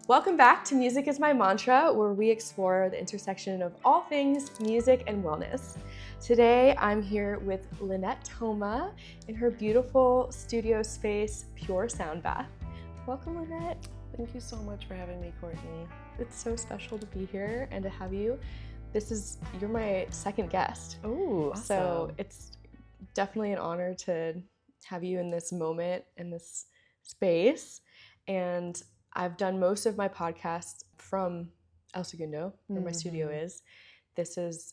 Welcome back to Music is My Mantra, where we explore the intersection of all things music and wellness. Today, I'm here with Lynette Thoma in her beautiful studio space, Pure Sound Bath. Welcome, Lynette. Thank you so much for having me, Courtney. It's so special to be here and to have you. You're my second guest. Oh, awesome. So it's definitely an honor to have you in this moment, in this space. And I've done most of my podcasts from El Segundo, where my studio is.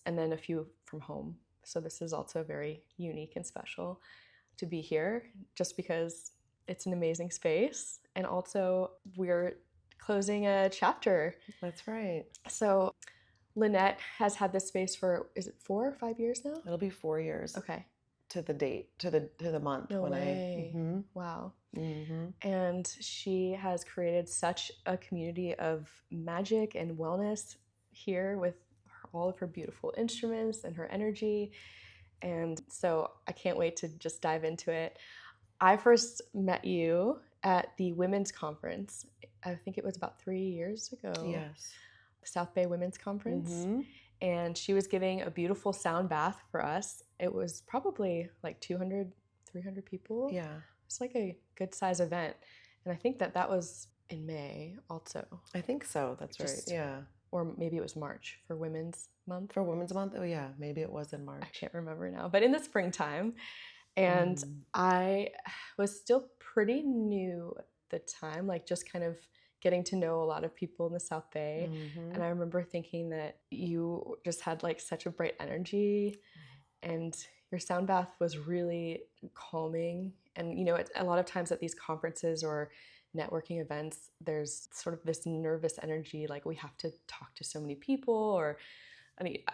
And then a few from home. So this is also very unique and special to be here, just because it's an amazing space. And also we're closing a chapter. That's right. So Lynette has had this space for, is it 4 or 5 years now? It'll be 4 years. Okay. To the date, to the month. No way. Wow. And she has created such a community of magic and wellness here with all of her beautiful instruments and her energy. And so I can't wait to just dive into it. I first met you at the women's conference. I think it was about 3 years ago. Yes. South Bay Women's Conference. And she was giving a beautiful sound bath for us. It was probably like 200, 300 people. Yeah. It's like a good size event. And I think that was in May also. I think so. That's right. Yeah. Or maybe it was March for Women's Month. For Women's Month? Oh, yeah. Maybe it was in March. I can't remember now. But in the springtime. And I was still pretty new at the time, like just kind of getting to know a lot of people in the South Bay. And I remember thinking that you just had like such a bright energy and your sound bath was really calming. And, you know, a lot of times at these conferences or networking events, there's sort of this nervous energy, like we have to talk to so many people.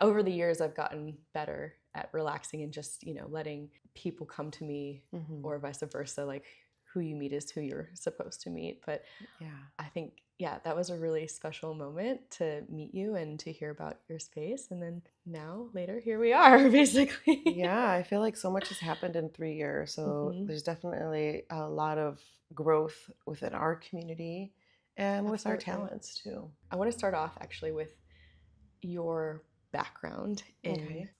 Over the years, I've gotten better at relaxing and just, you know, letting people come to me or vice versa, like who you meet is who you're supposed to meet. But yeah, I think, that was a really special moment to meet you and to hear about your space. And then now, later, here we are, basically. Yeah, I feel like so much has happened in 3 years. So there's definitely a lot of growth within our community and with our talents too. I want to start off actually with your background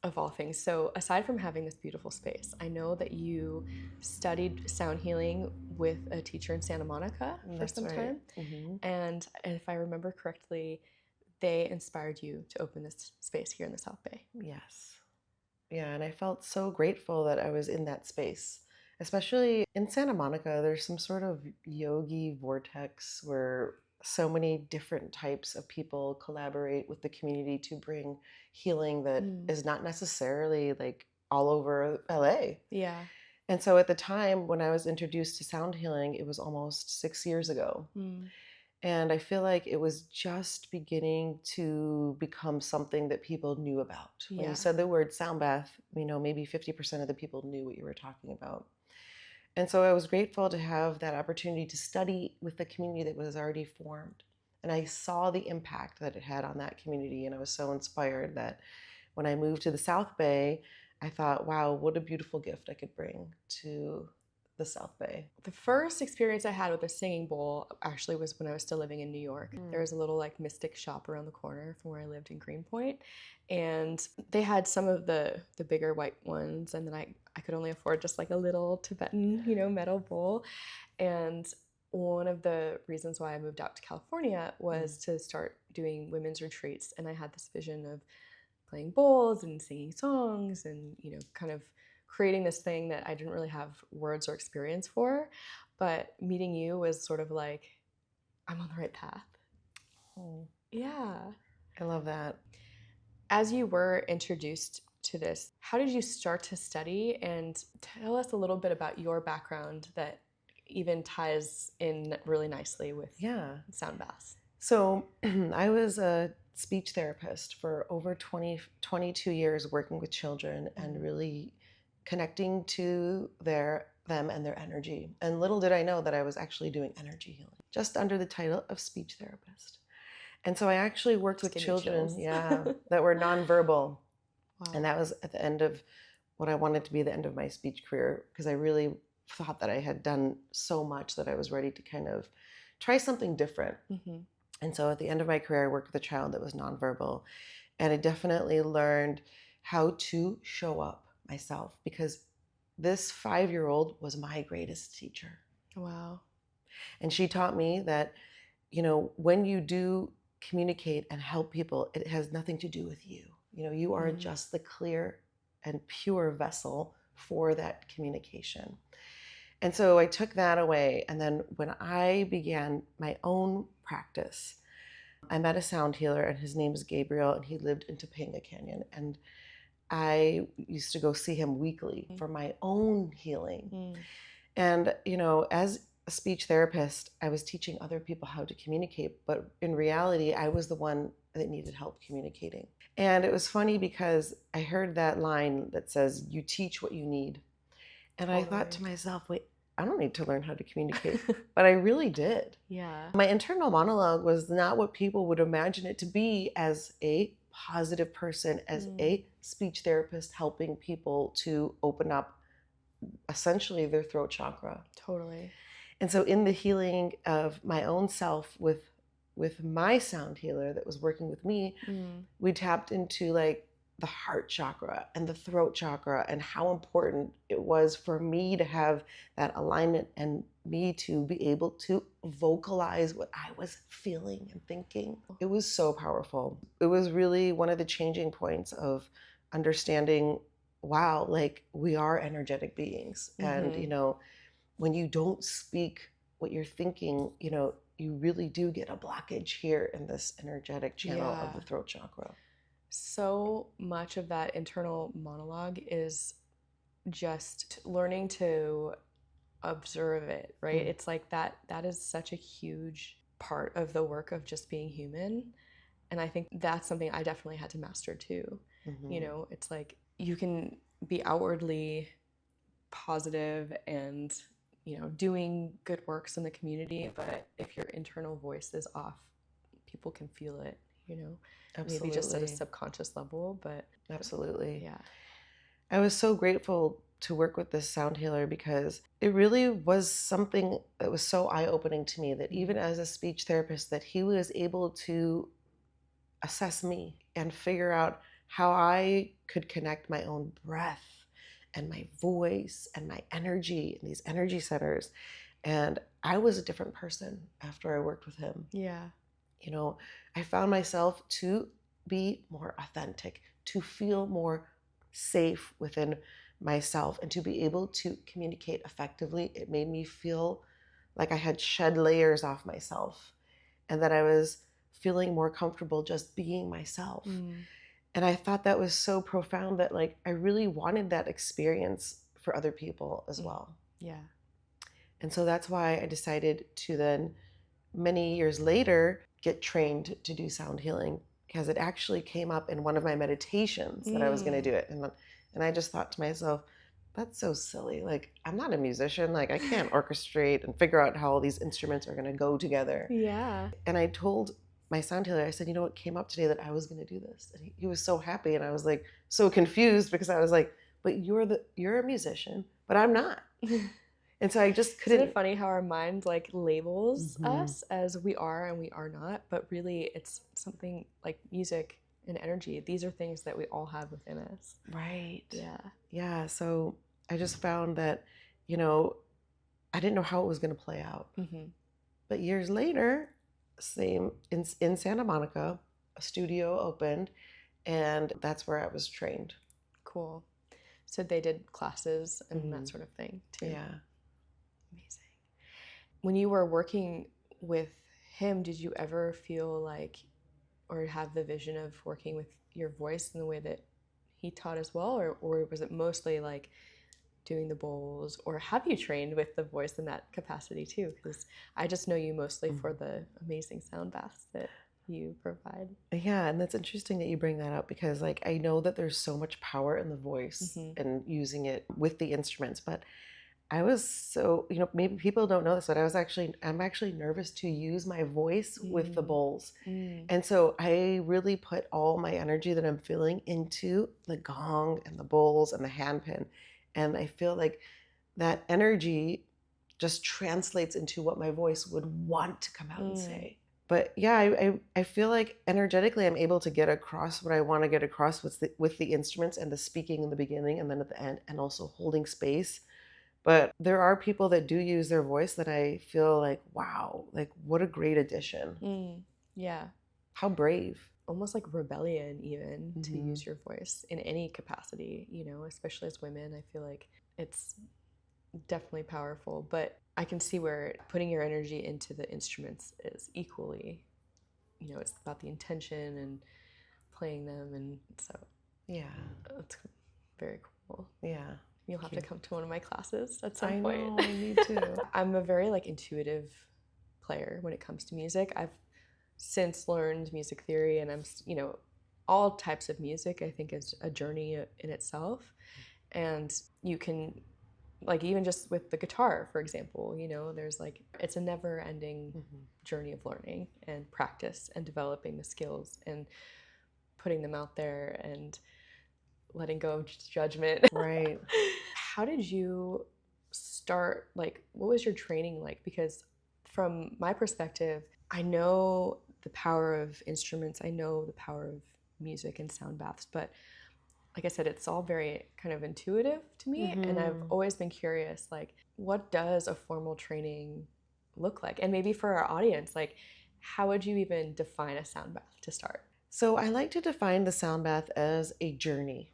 of all things. So aside from having this beautiful space, I know that you studied sound healing with a teacher in Santa Monica for some time. And if I remember correctly, they inspired you to open this space here in the South Bay. Yes. Yeah, and I felt so grateful that I was in that space. Especially in Santa Monica, there's some sort of yogi vortex where so many different types of people collaborate with the community to bring healing that is not necessarily like all over LA. Yeah. And so at the time when I was introduced to sound healing, it was almost 6 years ago. And I feel like it was just beginning to become something that people knew about. When you said the word sound bath, you know, maybe 50% of the people knew what you were talking about. And so I was grateful to have that opportunity to study with the community that was already formed. And I saw the impact that it had on that community. And I was so inspired that when I moved to the South Bay, I thought, wow, what a beautiful gift I could bring to the South Bay. The first experience I had with a singing bowl actually was when I was still living in New York. There was a little like mystic shop around the corner from where I lived in Greenpoint. And they had some of the bigger white ones. And then I could only afford just like a little Tibetan, you know, metal bowl. And one of the reasons why I moved out to California was to start doing women's retreats. And I had this vision of playing bowls and singing songs and, you know, kind of creating this thing that I didn't really have words or experience for. But meeting you was sort of like, I'm on the right path. Oh, yeah. I love that. As you were introduced to this, how did you start to study? And tell us a little bit about your background that even ties in really nicely with sound baths. So I was a speech therapist for over 22 years working with children and really connecting to them and their energy. And little did I know that I was actually doing energy healing, just under the title of speech therapist. And so I actually worked with children that were nonverbal. Wow. And that was at the end of what I wanted to be the end of my speech career, because I really thought that I had done so much that I was ready to kind of try something different. And so at the end of my career, I worked with a child that was nonverbal. And I definitely learned how to show up myself, because this 5-year-old was my greatest teacher. Wow. And she taught me that, when you do communicate and help people, it has nothing to do with you. You are just the clear and pure vessel for that communication. And so I took that away. And then when I began my own practice, I met a sound healer, and his name is Gabriel, and he lived in Topanga Canyon. And I used to go see him weekly for my own healing. And, as a speech therapist, I was teaching other people how to communicate, but in reality, I was the one that needed help communicating. And it was funny because I heard that line that says, "You teach what you need." And Totally. I thought to myself, wait, I don't need to learn how to communicate, but I really did. Yeah. My internal monologue was not what people would imagine it to be as a positive person, as a speech therapist helping people to open up essentially their throat chakra. Totally. And so in the healing of my own self with my sound healer that was working with me, we tapped into like the heart chakra and the throat chakra, and how important it was for me to have that alignment and me to be able to vocalize what I was feeling and thinking. It was so powerful. It was really one of the changing points of understanding, wow, like we are energetic beings. And, when you don't speak what you're thinking, you really do get a blockage here in this energetic channel of the throat chakra. So much of that internal monologue is just learning to observe it, right? It's like that is such a huge part of the work of just being human. And I think that's something I definitely had to master too. It's like you can be outwardly positive and, doing good works in the community, but if your internal voice is off, people can feel it, Absolutely. maybe just at a subconscious level, but absolutely. Yeah. I was so grateful to work with this sound healer because it really was something that was so eye-opening to me, that even as a speech therapist, that he was able to assess me and figure out how I could connect my own breath and my voice and my energy and these energy centers. And I was a different person after I worked with him. Yeah. I found myself to be more authentic, to feel more safe within myself, and to be able to communicate effectively. It made me feel like I had shed layers off myself, and that I was feeling more comfortable just being myself. And I thought that was so profound that like I really wanted that experience for other people as well. Yeah. And so that's why I decided to then, many years later, get trained to do sound healing, because it actually came up in one of my meditations that I was going to do it. And I just thought to myself, that's so silly. Like, I'm not a musician. Like, I can't orchestrate and figure out how all these instruments are going to go together. Yeah. And I told my sound healer, I said, it came up today that I was going to do this. And he was so happy. And I was like, so confused, because I was like, but you're a musician, but I'm not. And so I just couldn't. Isn't it funny how our mind like labels us as we are and we are not, but really it's something like music and energy. These are things that we all have within us. Right. Yeah. Yeah. So I just found that, I didn't know how it was going to play out. But years later, same in Santa Monica, a studio opened, and that's where I was trained. Cool. So they did classes and that sort of thing too. Yeah. Amazing. When you were working with him, did you ever feel like, or have the vision of working with your voice in the way that he taught as well? Or was it mostly like doing the bowls? Or have you trained with the voice in that capacity too? Because I just know you mostly for the amazing sound baths that you provide. Yeah, and that's interesting that you bring that up, because like I know that there's so much power in the voice and using it with the instruments, but I was so, maybe people don't know this, but I'm actually nervous to use my voice with the bowls. And so I really put all my energy that I'm feeling into the gong and the bowls and the handpan. And I feel like that energy just translates into what my voice would want to come out and say. But yeah, I feel like energetically I'm able to get across what I want to get across with the instruments and the speaking in the beginning and then at the end, and also holding space. But there are people that do use their voice that I feel like, wow, like what a great addition. Yeah. How brave. Almost like rebellion even to Mm-hmm. use your voice in any capacity, you know, especially as women. I feel like it's definitely powerful, but I can see where putting your energy into the instruments is equally, you know, it's about the intention and playing them, and so Yeah. it's very cool. Yeah. You'll have to come to one of my classes at some I point. know, I need to. I'm a very like intuitive player when it comes to music. I've since learned music theory, and I'm, you know, all types of music I think is a journey in itself. And you can, like, even just with the guitar, for example, you know, there's like, it's a never ending journey of learning and practice and developing the skills and putting them out there and letting go of judgment. Right. How did you start? Like, what was your training like? Because from my perspective, I know the power of instruments, I know the power of music and sound baths, but like I said, it's all very kind of intuitive to me. And I've always been curious, like, what does a formal training look like? And maybe for our audience, like, how would you even define a sound bath to start? So I like to define the sound bath as a journey.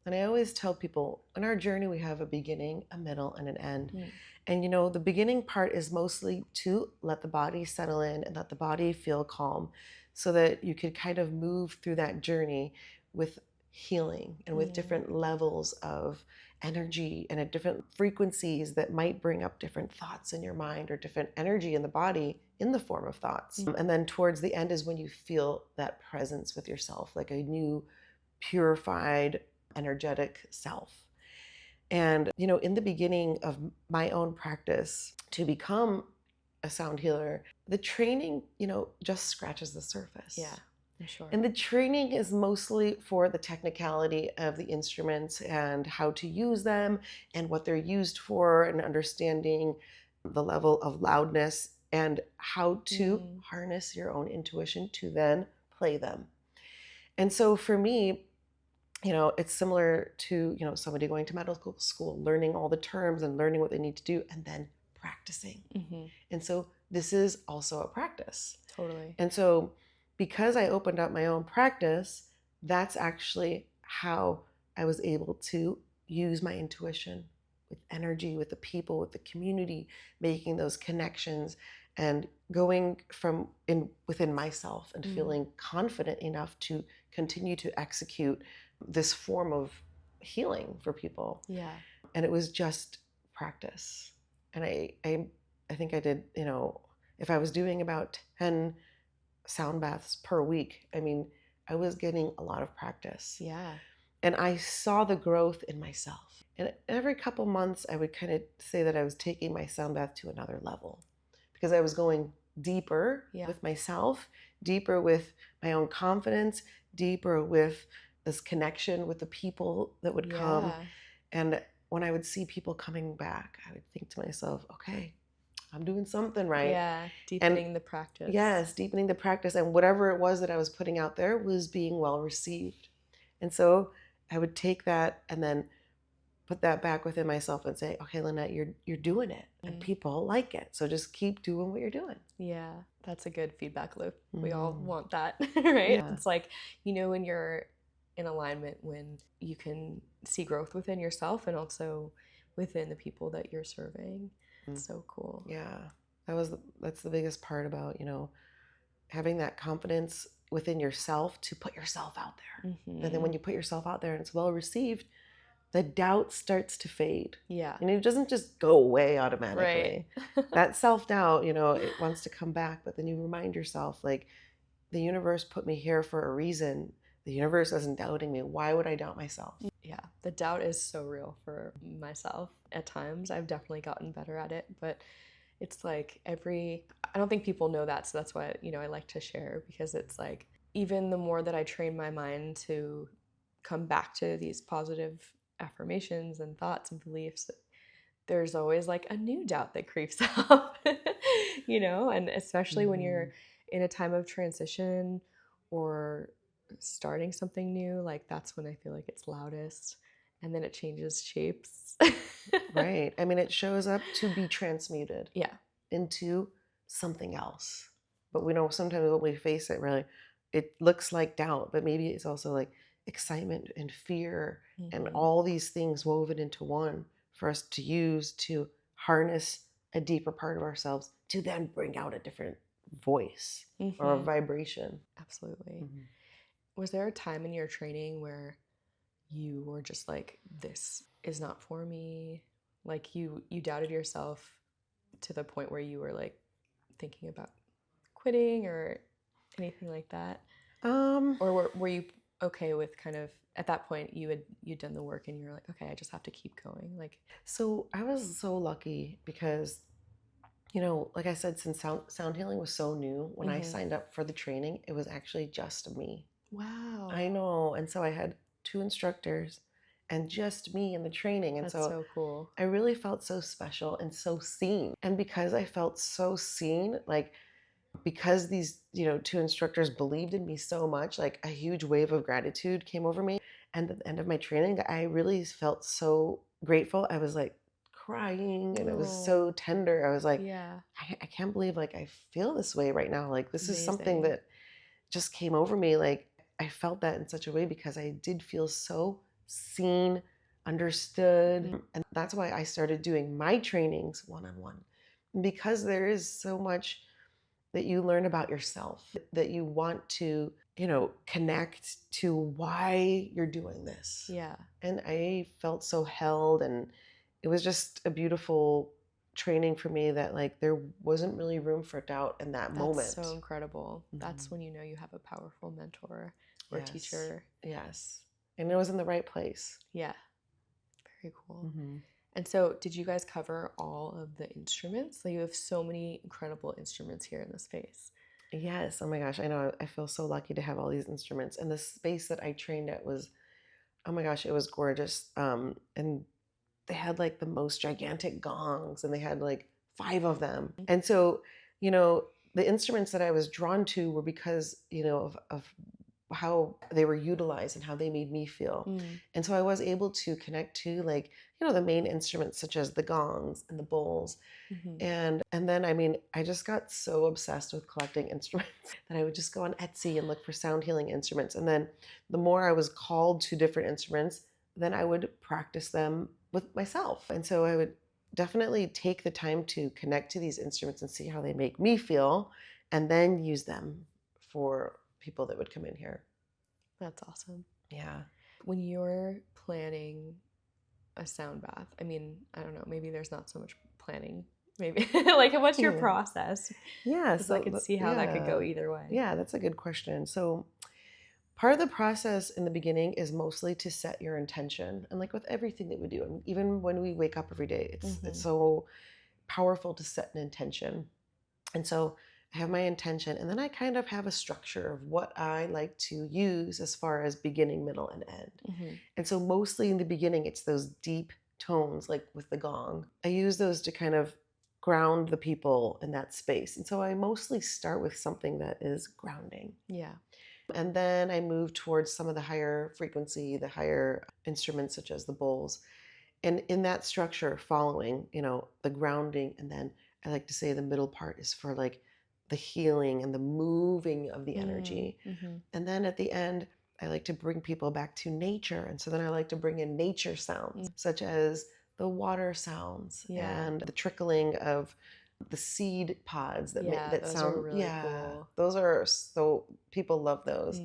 And I always tell people in our journey, we have a beginning, a middle, and an end. And you know, the beginning part is mostly to let the body settle in and let the body feel calm so that you could kind of move through that journey with healing and with different levels of energy and at different frequencies that might bring up different thoughts in your mind or different energy in the body in the form of thoughts. And then towards the end is when you feel that presence with yourself, like a new, purified, energetic self. And, you know, in the beginning of my own practice to become a sound healer, the training, you know, just scratches the surface. Yeah, I'm sure. And the training is mostly for the technicality of the instruments and how to use them and what they're used for, and understanding the level of loudness and how to harness your own intuition to then play them. And so for me, you know, it's similar to, you know, somebody going to medical school, learning all the terms and learning what they need to do and then practicing. And so this is also a practice. Totally. And so because I opened up my own practice, that's actually how I was able to use my intuition with energy, with the people, with the community, making those connections and going from within myself and feeling confident enough to continue to execute this form of healing for people. Yeah. And it was just practice. And I think I did, you know, if I was doing about 10 sound baths per week, I mean, I was getting a lot of practice. Yeah. And I saw the growth in myself. And every couple months, I would kind of say that I was taking my sound bath to another level because I was going deeper with myself, deeper with my own confidence, deeper with this connection with the people that would come. And when I would see people coming back, I would think to myself, okay, I'm doing something right. Yeah, deepening the practice. Yes, deepening the practice. And whatever it was that I was putting out there was being well received. And so I would take that and then put that back within myself and say, okay, Lynette, you're doing it. And people like it. So just keep doing what you're doing. Yeah, that's a good feedback loop. We all want that, right? Yeah. It's like, you know, when you're in alignment, when you can see growth within yourself and also within the people that you're serving. It's so cool. Yeah. That's the biggest part about, you know, having that confidence within yourself to put yourself out there. And then when you put yourself out there and it's well received, the doubt starts to fade. Yeah. And it doesn't just go away automatically. Right. That self-doubt, you know, it wants to come back, but then you remind yourself, like, the universe put me here for a reason. The universe isn't doubting me. Why would I doubt myself? Yeah, the doubt is so real for myself at times. I've definitely gotten better at it, but it's like I don't think people know that, so that's why, you know, I like to share, because it's like, even the more that I train my mind to come back to these positive affirmations and thoughts and beliefs, there's always like a new doubt that creeps up, you know, and especially when you're in a time of transition or starting something new, like that's when I feel like it's loudest, and then it changes shapes. Right. I mean, it shows up to be transmuted Yeah. into something else. But we know sometimes when we face it, really, it looks like doubt, but maybe it's also like excitement and fear and all these things woven into one for us to use to harness a deeper part of ourselves to then bring out a different voice or a vibration. Absolutely. Was there a time in your training where you were just like, this is not for me? Like you doubted yourself to the point where you were like thinking about quitting or anything like that? Or were you okay with kind of at that point you'd done the work and you were like, okay, I just have to keep going? Like, So I was so lucky because, like I said, since sound healing was so new, when I signed up for the training, it was actually just me. wow. I know. And so I had 2 instructors and just me in the training. And That's so so cool. I really felt so special and so seen. And because I felt so seen, like because these, 2 instructors believed in me so much, like a huge wave of gratitude came over me. And at the end of my training, I really felt so grateful. I was like crying and it was so tender. I was like, Yeah. I can't believe like I feel this way right now. Like this is something Amazing. that just came over me. Like I felt that in such a way because I did feel so seen, understood. And that's why I started doing my trainings one-on-one, because there is so much that you learn about yourself that you want to, connect to why you're doing this. Yeah. And I felt so held, and it was just a beautiful training for me that like there wasn't really room for doubt in that moment. That's so incredible. That's when you know you have a powerful mentor or Yes. teacher. Yes. And it was in the right place. Yeah. Very cool. And so, did you guys cover all of the instruments? Like, you have so many incredible instruments here in the space. Yes. Oh my gosh. I know. I feel so lucky to have all these instruments. And the space that I trained at was, oh my gosh, it was gorgeous. And they had like the most gigantic gongs, and they had like 5 of them. And so, the instruments that I was drawn to were because, of how they were utilized and how they made me feel. And so I was able to connect to like, the main instruments such as the gongs and the bowls. And then I mean, I just got so obsessed with collecting instruments that I would just go on Etsy and look for sound healing instruments. And then the more I was called to different instruments, then I would practice them with myself. And so I would definitely take the time to connect to these instruments and see how they make me feel, and then use them for people that would come in here. That's awesome. Yeah. When you're planning a sound bath, I mean, I don't know, maybe there's not so much planning. Maybe like, what's your process? Yeah, so I could see how that could go either way. Yeah, that's a good question. So part of the process in the beginning is mostly to set your intention. And like with everything that we do, I mean, even when we wake up every day, it's so powerful to set an intention. And so I have my intention, and then I kind of have a structure of what I like to use as far as beginning, middle, and end. And so mostly in the beginning, it's those deep tones, like with the gong. I use those to kind of ground the people in that space. And so I mostly start with something that is grounding. Yeah. And then I move towards some of the higher frequency, the higher instruments such as the bowls. And in that structure, following, the grounding, and then I like to say the middle part is for like the healing and the moving of the energy. And then at the end, I like to bring people back to nature. And so then I like to bring in nature sounds, such as the water sounds and the trickling of the seed pods that sound really cool. Those are so people love those.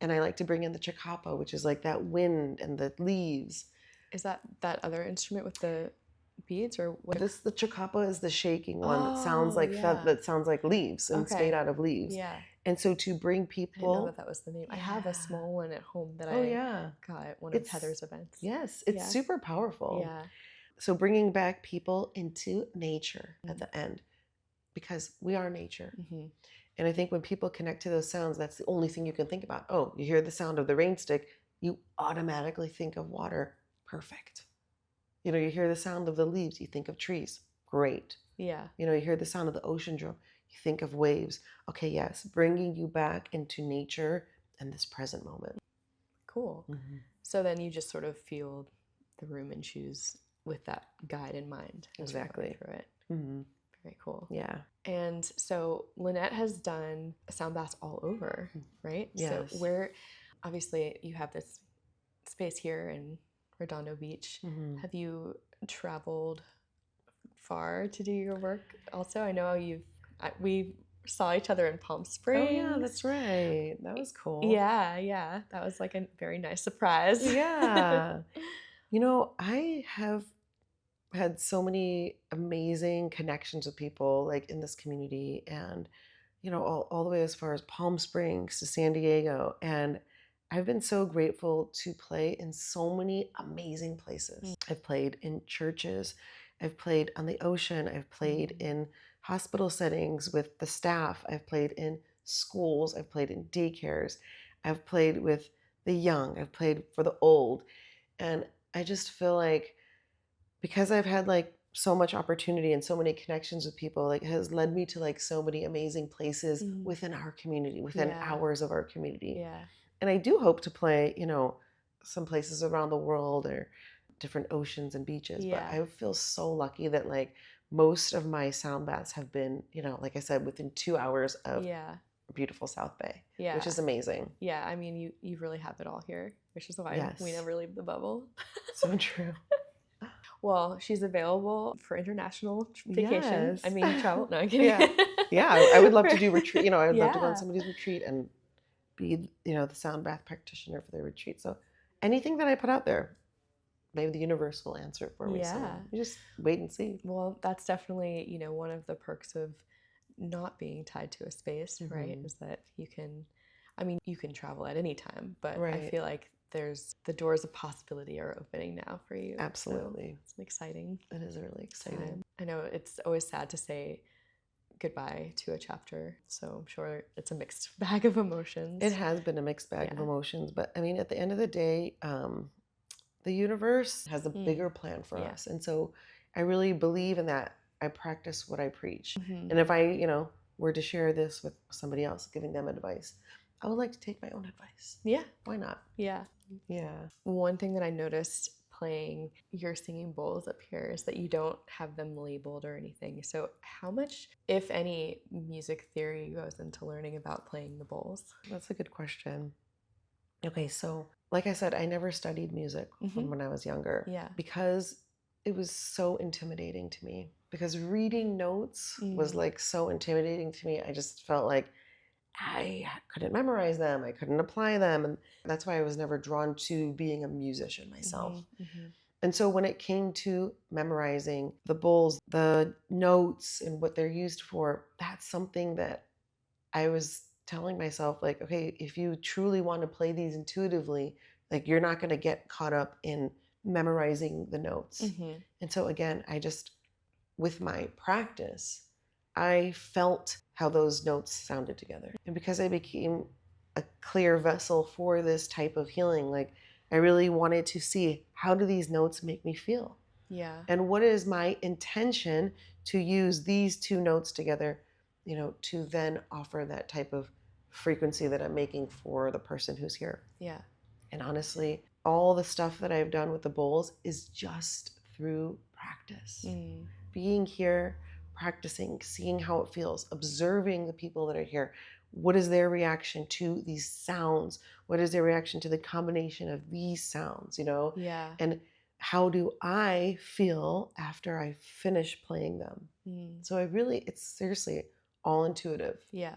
And I like to bring in the chakapa, which is like that wind and the leaves. Is that other instrument with the beads, or what? The chakapa is the shaking one that sounds like that sounds like leaves, and it's made out of leaves. Yeah. And so to bring people, I didn't know that was the name. I have a small one at home that I got at one of Heather's events. Yes, it's super powerful. Yeah. So bringing back people into nature at the end, because we are nature. And I think when people connect to those sounds, that's the only thing you can think about. Oh, you hear the sound of the rain stick, you automatically think of water. Perfect. You hear the sound of the leaves, you think of trees. Great. Yeah. You hear the sound of the ocean drum, You think of waves. Okay, yes, bringing you back into nature and this present moment. Cool. So then you just sort of feel the room and choose with that guide in mind as you're going through it. Very cool. Yeah. And so Lynette has done sound baths all over, right? Yes. So where, obviously, you have this space here in Redondo Beach. Have you traveled far to do your work also? I know we saw each other in Palm Springs. Oh yeah, that's right. That was cool. Yeah. That was like a very nice surprise. Yeah. You know, I have had so many amazing connections with people like in this community, and you know, all the way as far as Palm Springs to San Diego. And I've been so grateful to play in so many amazing places. I've played in churches, I've played on the ocean, I've played in hospital settings with the staff, I've played in schools, I've played in daycares, I've played with the young, I've played for the old. And I just feel like because I've had like so much opportunity and so many connections with people, like has led me to like so many amazing places within our community, within hours of our community. Yeah. And I do hope to play, you know, some places around the world or different oceans and beaches. But I feel so lucky that like most of my sound baths have been, you know, like I said, within 2 hours of beautiful South Bay, which is amazing. Yeah, I mean, you really have it all here, which is why we never leave the bubble. So true. Well, she's available for international vacation. Yes. I mean, travel. No, I'm kidding. Yeah, I would love to do retreat. You know, I would love to go on somebody's retreat and be, you know, the sound bath practitioner for their retreat. So anything that I put out there, maybe the universe will answer it for me. So you just wait and see. Well, that's definitely, you know, one of the perks of not being tied to a space, right? Is that you can travel at any time, but I feel like the doors of possibility are opening now for you. Absolutely. So it's exciting. It is really exciting. I know it's always sad to say goodbye to a chapter, so I'm sure it's a mixed bag of emotions. It has been a mixed bag of emotions, but I mean, at the end of the day, the universe has a bigger plan for us. And so I really believe in that. I practice what I preach. And if I, you know, were to share this with somebody else, giving them advice, I would like to take my own advice. Yeah. Why not? Yeah. Yeah. One thing that I noticed playing your singing bowls up here is that you don't have them labeled or anything. So how much, if any, music theory goes into learning about playing the bowls? That's a good question. Okay, so like I said, I never studied music from when I was younger. Yeah. Because it was so intimidating to me. Because reading notes was like so intimidating to me. I just felt like I couldn't memorize them. I couldn't apply them. And that's why I was never drawn to being a musician myself. And so when it came to memorizing the bowls, the notes and what they're used for, that's something that I was telling myself, like, okay, if you truly want to play these intuitively, like you're not going to get caught up in memorizing the notes. And so again, with my practice, I felt how those notes sounded together. And because I became a clear vessel for this type of healing, like I really wanted to see, how do these notes make me feel? Yeah. And what is my intention to use these two notes together, you know, to then offer that type of frequency that I'm making for the person who's here. Yeah. And honestly, all the stuff that I've done with the bowls is just through practice. Being here, practicing, seeing how it feels, observing the people that are here. What is their reaction to these sounds? What is their reaction to the combination of these sounds, you know? Yeah. And how do I feel after I finish playing them? So it's seriously all intuitive. Yeah.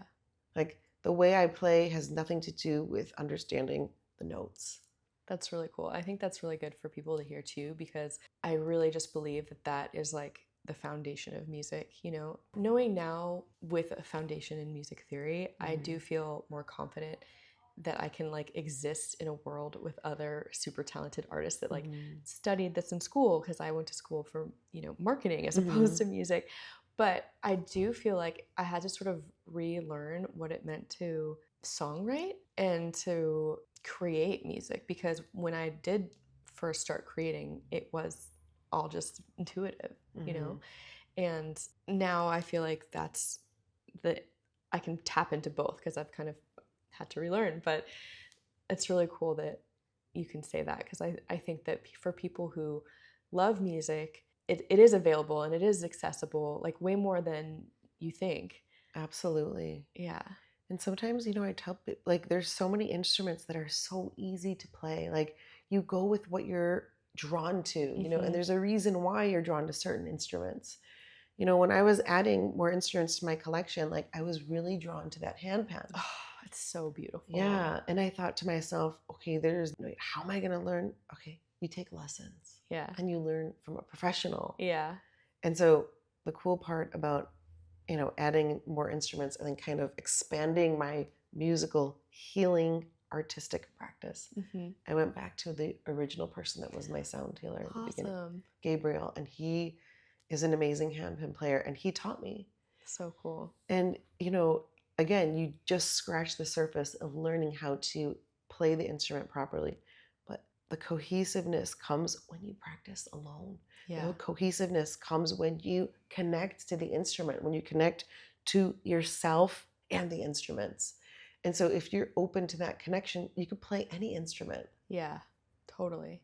Like the way I play has nothing to do with understanding the notes. That's really cool. I think that's really good for people to hear too, because I really just believe that is like the foundation of music, you know. Knowing now with a foundation in music theory, I do feel more confident that I can like exist in a world with other super talented artists that like studied this in school, because I went to school for, you know, marketing as opposed to music. But I do feel like I had to sort of relearn what it meant to songwrite and to create music, because when I did first start creating, it was all just intuitive, you know. And now I feel like that's that I can tap into both because I've kind of had to relearn. But it's really cool that you can say that, because I think that for people who love music, it is available and it is accessible, like way more than you think. Absolutely. Yeah. And sometimes, I tell people, like, there's so many instruments that are so easy to play. Like, you go with what you're drawn to, and there's a reason why you're drawn to certain instruments. When I was adding more instruments to my collection, like, I was really drawn to that handpan. Oh, it's so beautiful. Yeah. And I thought to myself, okay, how am I going to learn? Okay, you take lessons. Yeah. And you learn from a professional. Yeah. And so the cool part about, adding more instruments and then kind of expanding my musical healing artistic practice, I went back to the original person that was my sound healer at the beginning, Gabriel, and he is an amazing handpan player, and he taught me. So cool. And, again, you just scratch the surface of learning how to play the instrument properly. But the cohesiveness comes when you practice alone. Yeah. The cohesiveness comes when you connect to the instrument, when you connect to yourself and the instruments. And so if you're open to that connection, you can play any instrument. Yeah, totally.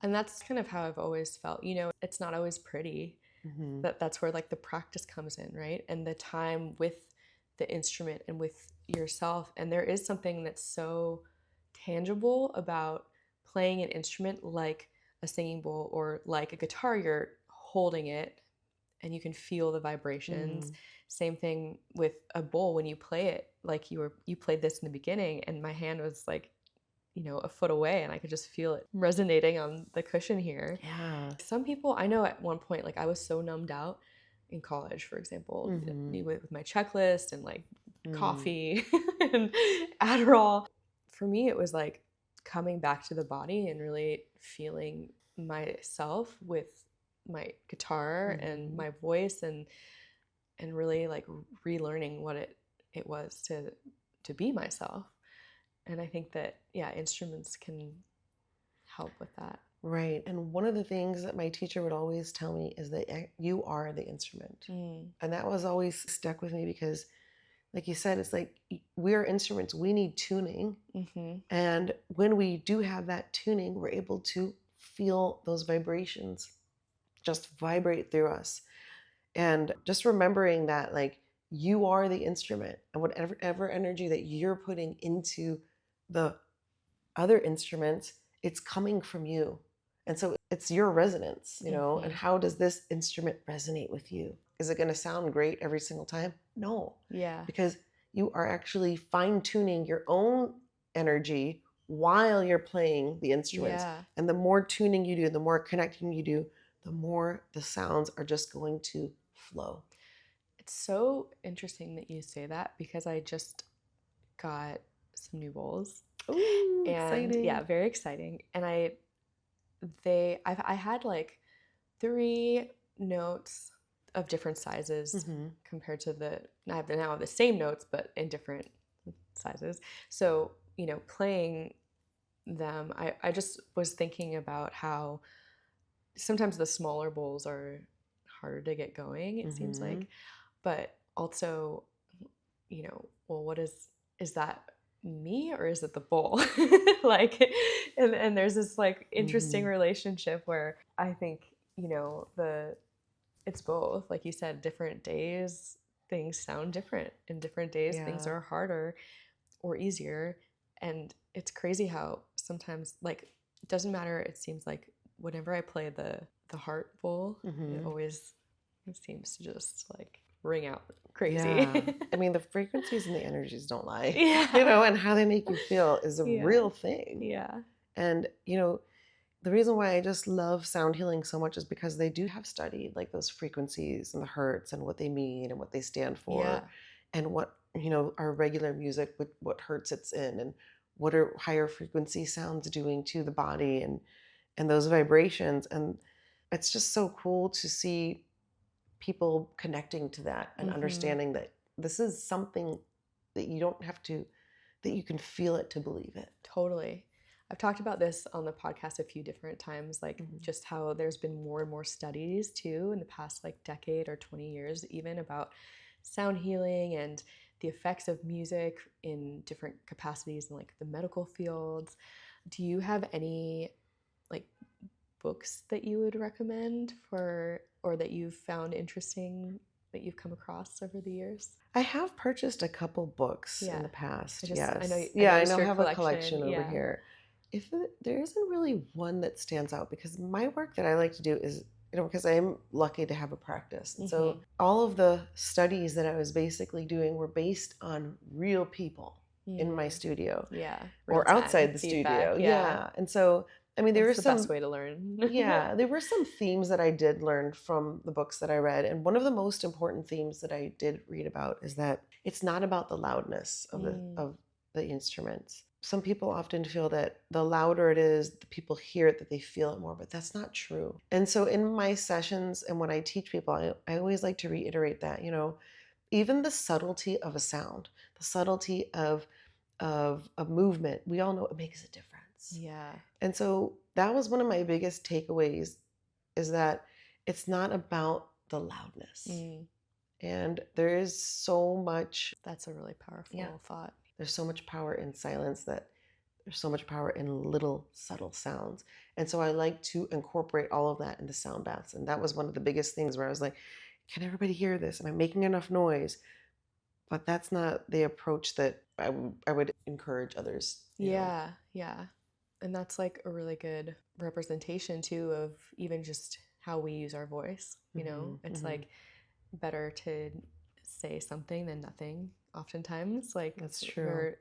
And that's kind of how I've always felt. It's not always pretty. That's where like the practice comes in, right? And the time with the instrument and with yourself. And there is something that's so tangible about playing an instrument like a singing bowl or like a guitar. You're holding it and you can feel the vibrations. Same thing with a bowl when you play it. Like you played this in the beginning, and my hand was like, a foot away, and I could just feel it resonating on the cushion here. Yeah. Some people, I know at one point, like I was so numbed out in college, for example, with my checklist and like coffee and Adderall. For me, it was like coming back to the body and really feeling myself with my guitar and my voice, and really like relearning what it was to be myself. And I think that, instruments can help with that. Right. And one of the things that my teacher would always tell me is that you are the instrument. And that was always stuck with me because, like you said, it's like we're instruments. We need tuning. And when we do have that tuning, we're able to feel those vibrations just vibrate through us. And just remembering that, like, you are the instrument, and whatever energy that you're putting into the other instruments, it's coming from you. And so it's your resonance, and how does this instrument resonate with you? Is it going to sound great every single time? No. Yeah. Because you are actually fine-tuning your own energy while you're playing the instruments. Yeah. And the more tuning you do, the more connecting you do, the more the sounds are just going to flow. It's so interesting that you say that, because I just got some new bowls. Ooh, and exciting. Yeah, very exciting. And I had like 3 notes of different sizes compared to I have now the same notes but in different sizes. So, playing them, I just was thinking about how sometimes the smaller bowls are harder to get going, it seems like. But also, well, what is that me or is it the bowl? Like, and there's this like interesting relationship where I think, it's both. Like you said, different days things sound different. In different days things are harder or easier. And it's crazy how sometimes, like, it doesn't matter, it seems like whenever I play the heart bowl, it seems to just like ring out crazy. Yeah. I mean, the frequencies and the energies don't lie. Yeah. And how they make you feel is a real thing. Yeah. And, the reason why I just love sound healing so much is because they do have studied like those frequencies and the hertz and what they mean and what they stand for, and what, our regular music, with what hertz it's in, and what are higher frequency sounds doing to the body and those vibrations. And it's just so cool to see people connecting to that and understanding that this is something that you don't have to, that you can feel it to believe it. Totally. I've talked about this on the podcast a few different times, like just how there's been more and more studies too in the past like decade or 20 years even about sound healing and the effects of music in different capacities in like the medical fields. Do you have any like books that you would recommend for, or that you've found interesting that you've come across over the years? I have purchased a couple books Yeah. in the past. I know, Yes. I Yeah, I noticed know I your have a collection over Yeah. here. There isn't really one that stands out because my work that I like to do is, because I'm lucky to have a practice. And so all of the studies that I was basically doing were based on real people in my studio. Yeah. Or outside the feedback, studio. Yeah. And so, I mean, there were That's the some best way to learn. yeah, there were some themes that I did learn from the books that I read. And one of the most important themes that I did read about is that it's not about the loudness of the instruments. Some people often feel that the louder it is, the people hear it, that they feel it more, but that's not true. And so in my sessions and when I teach people, I always like to reiterate that, even the subtlety of a sound, the subtlety of a movement, we all know it makes a difference. Yeah. And so that was one of my biggest takeaways, is that it's not about the loudness. And there is so much. That's a really powerful thought. There's so much power in silence, that there's so much power in little subtle sounds. And so I like to incorporate all of that into sound baths. And that was one of the biggest things where I was like, can everybody hear this? Am I making enough noise? But that's not the approach that I would encourage others. Yeah. And that's like a really good representation too of even just how we use our voice. It's like better to say something than nothing oftentimes. Like that's true.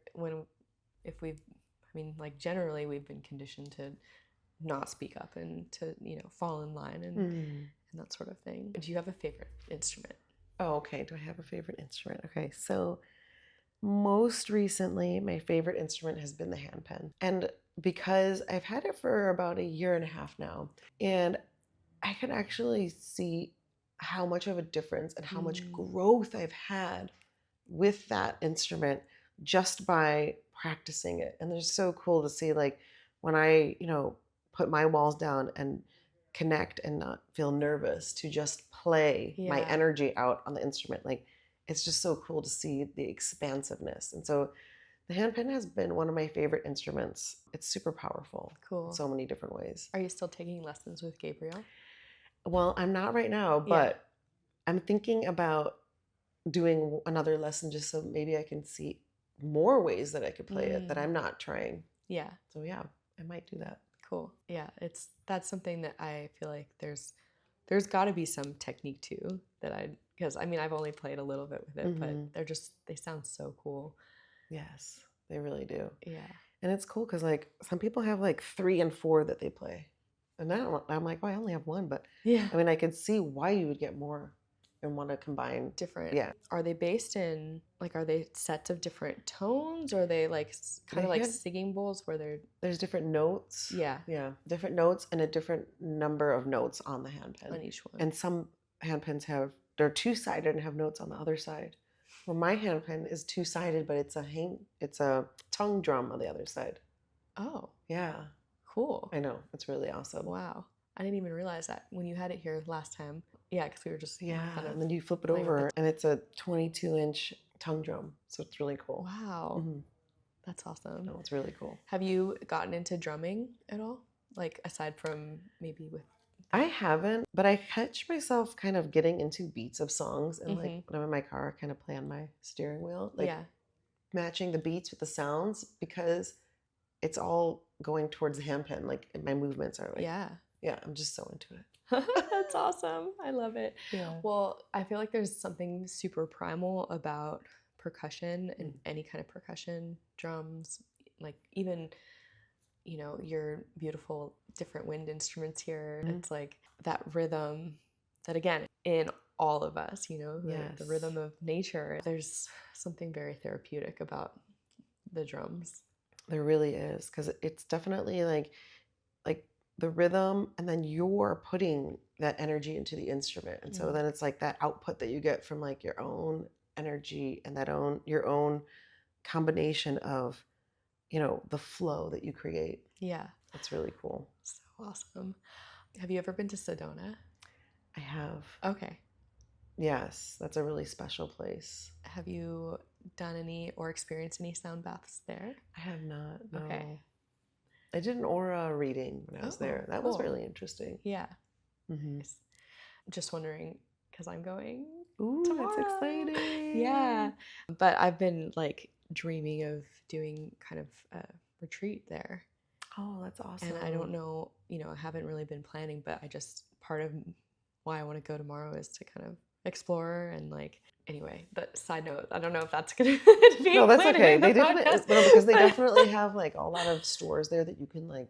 Generally we've been conditioned to not speak up and to, fall in line and that sort of thing. Do you have a favorite instrument? Oh, okay. Do I have a favorite instrument? Okay. So most recently, my favorite instrument has been the handpan. And because I've had it for about 1.5 years now, and I can actually see how much of a difference and how much growth I've had with that instrument just by practicing it. And it's so cool to see, like, when I, put my walls down and connect and not feel nervous to just play my energy out on the instrument. Like, it's just so cool to see the expansiveness. And so the handpan has been one of my favorite instruments. It's super powerful. Cool. In so many different ways. Are you still taking lessons with Gabriel? Well, I'm not right now, but I'm thinking about doing another lesson just so maybe I can see more ways that I could play it that I'm not trying. Yeah. So yeah, I might do that. Cool. Yeah, that's something that I feel like there's got to be some technique too because I've only played a little bit with it, but they sound so cool. Yes, they really do. Yeah. And it's cool because like some people have like 3 and 4 that they play. And now I'm like, I only have 1, but I could see why you would get more and want to combine different. Yeah. Are they based in are they sets of different tones, or are they like kind of like singing bowls where there's different notes? Yeah, different notes and a different number of notes on the handpan on each one. And some handpans they're 2-sided and have notes on the other side. Well, my handpan is 2-sided, but it's a tongue drum on the other side. Oh, yeah, cool. I know, it's really awesome. Wow, I didn't even realize that when you had it here last time. Yeah, because we were just and then you flip it over, and it's a 22-inch tongue drum, so it's really cool. Wow, that's awesome. No, it's really cool. Have you gotten into drumming at all? Like aside from maybe with? I haven't, but I catch myself kind of getting into beats of songs, and like when I'm in my car, I kind of play on my steering wheel, like matching the beats with the sounds, because it's all going towards the handpan. Like my movements are like I'm just so into it. That's awesome. I love it. Yeah. Well, I feel like there's something super primal about percussion and any kind of percussion, drums, like even, your beautiful different wind instruments here. It's like that rhythm that, again, in all of us, the rhythm of nature. There's something very therapeutic about the drums. There really is, because it's definitely like the rhythm, and then you're putting that energy into the instrument, and so then it's like that output that you get from like your own energy and your own combination of the flow that you create. Yeah, it's really cool. So awesome. Have you ever been to Sedona? I have. Okay. Yes, that's a really special place. Have you done any or experienced any sound baths there? I have not, no. Okay. I did an aura reading when I was there. That was cool. really interesting. Yeah. Mm-hmm. Nice. Just wondering, because I'm going Ooh, tomorrow. that's exciting. Yeah. But I've been like dreaming of doing kind of a retreat there. Oh, that's awesome. And I don't know, I haven't really been planning, but part of why I want to go tomorrow is to kind of explore and like, anyway, but side note, I don't know if that's going to be No, that's okay. the They definitely, podcast. no, because they definitely have like a lot of stores there that you can like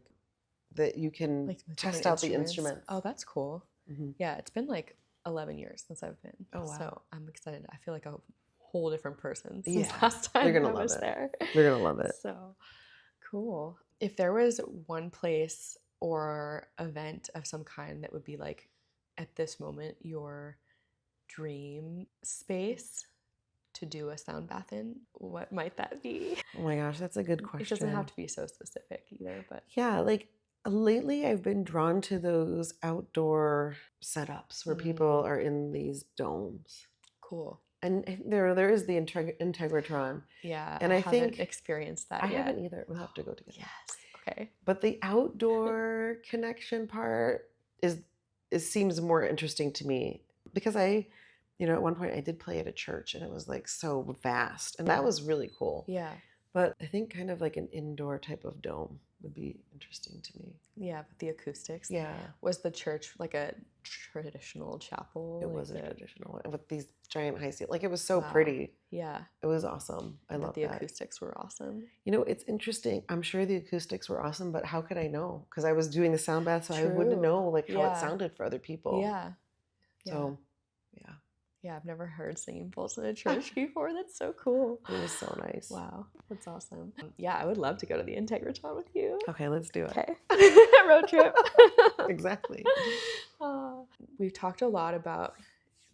test out the instruments. Oh, that's cool. Mm-hmm. Yeah, it's been like 11 years since I've been. Oh, wow. So I'm excited. I feel like a whole different person since last You're time gonna I love was it. there. You're going to love it. So cool. If there was one place or event of some kind that would be like, at this moment, your dream space to do a sound bath in, what might that be? Oh my gosh, that's a good question. It doesn't have to be so specific either, but yeah, like lately I've been drawn to those outdoor setups where people are in these domes. Cool. And there is the Integratron. Yeah, and I I think haven't experienced that I yet. haven't either. We'll have to go together. Yes. Okay. But the outdoor connection part seems more interesting to me because at one point I did play at a church and it was like so vast and that was really cool. Yeah. But I think kind of like an indoor type of dome would be interesting to me. Yeah, but the acoustics. Yeah. Was the church like a traditional chapel? It like was a traditional one with these giant high ceilings. Like it was so Wow. pretty. Yeah. It was awesome. I love the that. acoustics were awesome. It's interesting. I'm sure the acoustics were awesome, but how could I know? Because I was doing the sound bath, so I wouldn't know like how it sounded for other people. Yeah. So, yeah. Yeah, I've never heard singing bowls in a church before. That's so cool. It was so nice. Wow, that's awesome. Yeah, I would love to go to the Integratron with you. Okay, let's do it. Okay. Road trip. Exactly. We've talked a lot about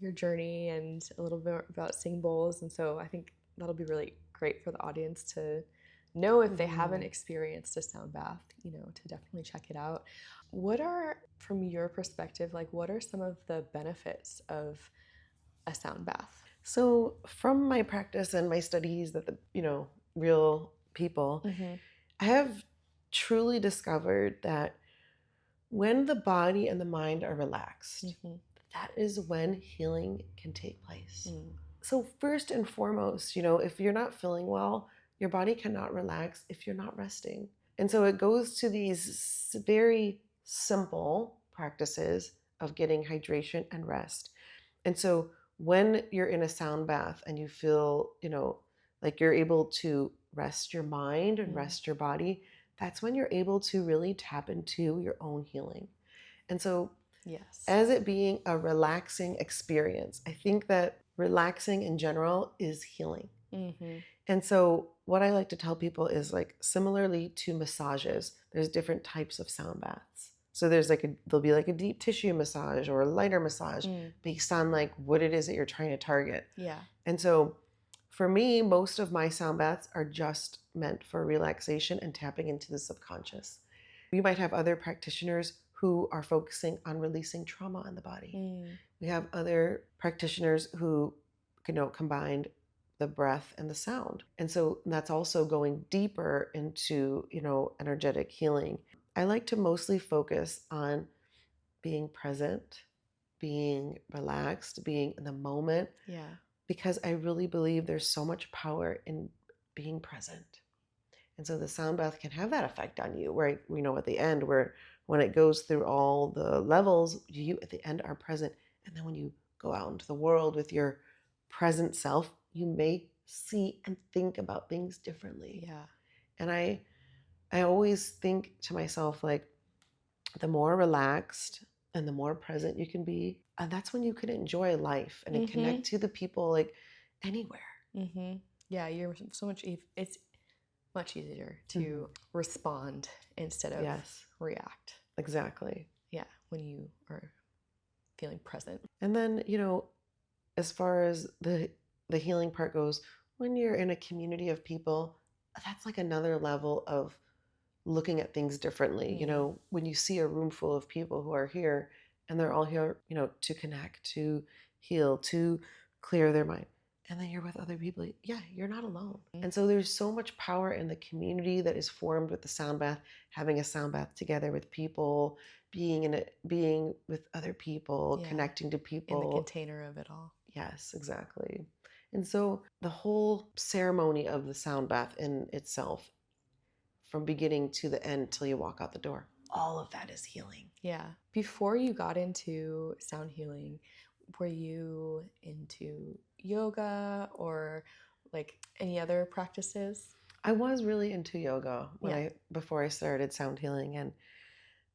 your journey and a little bit about singing bowls, and so I think that'll be really great for the audience to know if they haven't experienced a sound bath, to definitely check it out. What are, from your perspective, like what are some of the benefits of a sound bath? So from my practice and my studies that real people, I have truly discovered that when the body and the mind are relaxed, that is when healing can take place. So first and foremost, if you're not feeling well, your body cannot relax if you're not resting. And so it goes to these very simple practices of getting hydration and rest. And so when you're in a sound bath and you feel, like you're able to rest your mind and rest your body, that's when you're able to really tap into your own healing. And so as it being a relaxing experience, I think that relaxing in general is healing. And so what I like to tell people is like similarly to massages, there's different types of sound baths. So there'll be like a deep tissue massage or a lighter massage based on like what it is that you're trying to target. Yeah. And so for me, most of my sound baths are just meant for relaxation and tapping into the subconscious. You might have other practitioners who are focusing on releasing trauma in the body. We have other practitioners who, combined the breath and the sound. And so that's also going deeper into, energetic healing. I like to mostly focus on being present, being relaxed, being in the moment. Yeah. Because I really believe there's so much power in being present. And so the sound bath can have that effect on you, where, at the end, where when it goes through all the levels, you at the end are present. And then when you go out into the world with your present self, you may see and think about things differently. Yeah. And I always think to myself, like, the more relaxed and the more present you can be, and that's when you can enjoy life and connect to the people like anywhere. Yeah, you're so much. It's much easier to respond instead of react. Exactly. Yeah, when you are feeling present. And then, as far as the healing part goes, when you're in a community of people, that's like another level of looking at things differently. When you see a room full of people who are here and they're all here, to connect, to heal, to clear their mind. And then you're with other people. Yeah, you're not alone. And so there's so much power in the community that is formed with the sound bath, having a sound bath together with people, being with other people, connecting to people. In the container of it all. Yes, exactly. And so the whole ceremony of the sound bath in itself, from beginning to the end till you walk out the door, all of that is healing. Yeah. Before you got into sound healing, were you into yoga or like any other practices? I was really into yoga before I started sound healing, and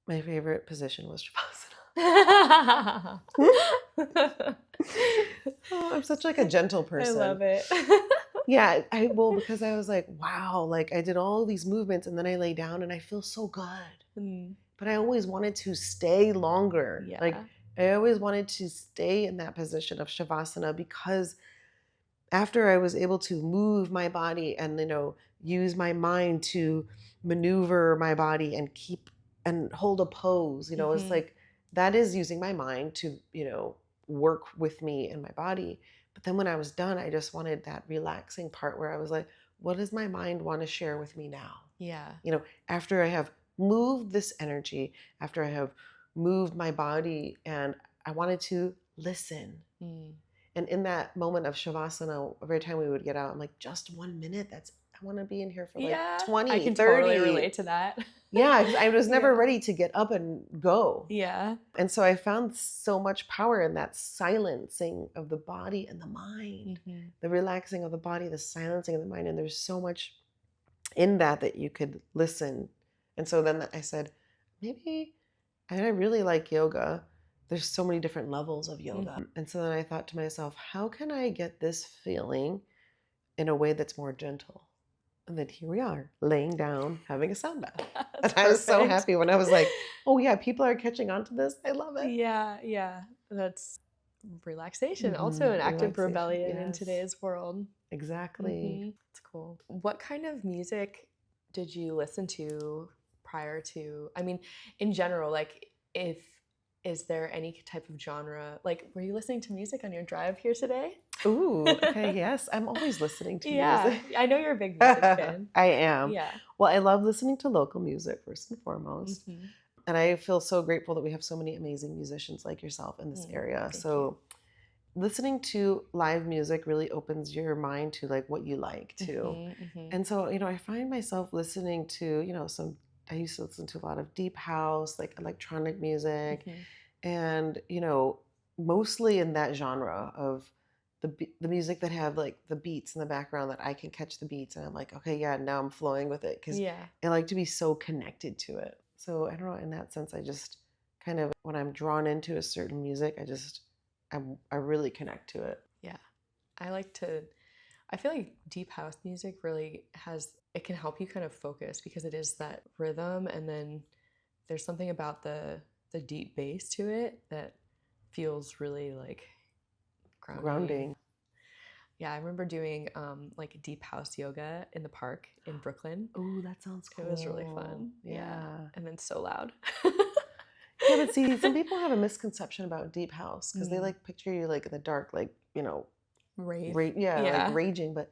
my favorite position was Shavasana. Oh, I'm such like a gentle person. I love it. Yeah, because I was like, wow, like I did all these movements and then I lay down and I feel so good. But I always wanted to stay longer. Yeah. Like I always wanted to stay in that position of Shavasana, because after I was able to move my body and, use my mind to maneuver my body and keep and hold a pose, it's like, that is using my mind to, work with me and my body. But then when I was done, I just wanted that relaxing part where I was like, what does my mind want to share with me now? Yeah. After I have moved this energy, after I have moved my body, and I wanted to listen. And in that moment of Shavasana, every time we would get out, I'm like, just 1 minute? I want to be in here for like 20, I can 30. totally relate to that. Yeah, I was never ready to get up and go. Yeah. And so I found so much power in that silencing of the body and the mind, the relaxing of the body, the silencing of the mind. And there's so much in that you could listen. And so then I said, I really like yoga. There's so many different levels of yoga. And so then I thought to myself, how can I get this feeling in a way that's more gentle? And then here we are, laying down, having a sound bath. And I was so happy when I was like, oh yeah, people are catching on to this. I love it. Yeah. That's relaxation. Also an active rebellion in today's world. Exactly. It's cool. What kind of music did you listen to prior to, in general, like is there any type of genre? Like, were you listening to music on your drive here today? Ooh, okay, yes. I'm always listening to music. I know you're a big music fan. I am. Yeah. Well, I love listening to local music, first and foremost. And I feel so grateful that we have so many amazing musicians like yourself in this area. So listening to live music really opens your mind to like what you like too. And so, I find myself listening to, I used to listen to a lot of deep house, like electronic music, and, mostly in that genre of the music that have like the beats in the background that I can catch the beats. And I'm like, okay, yeah, now I'm flowing with it, because I like to be so connected to it. So I don't know, in that sense, I just kind of, when I'm drawn into a certain music, I really connect to it. Yeah. I feel like deep house music really it can help you kind of focus, because it is that rhythm, and then there's something about the deep bass to it that feels really like grounding. Yeah, I remember doing like deep house yoga in the park in Brooklyn. Oh, that sounds cool. It was really fun. Yeah. And then so loud. Yeah, but see, some people have a misconception about deep house, because they like picture you like in the dark, like, rave. Like raging. But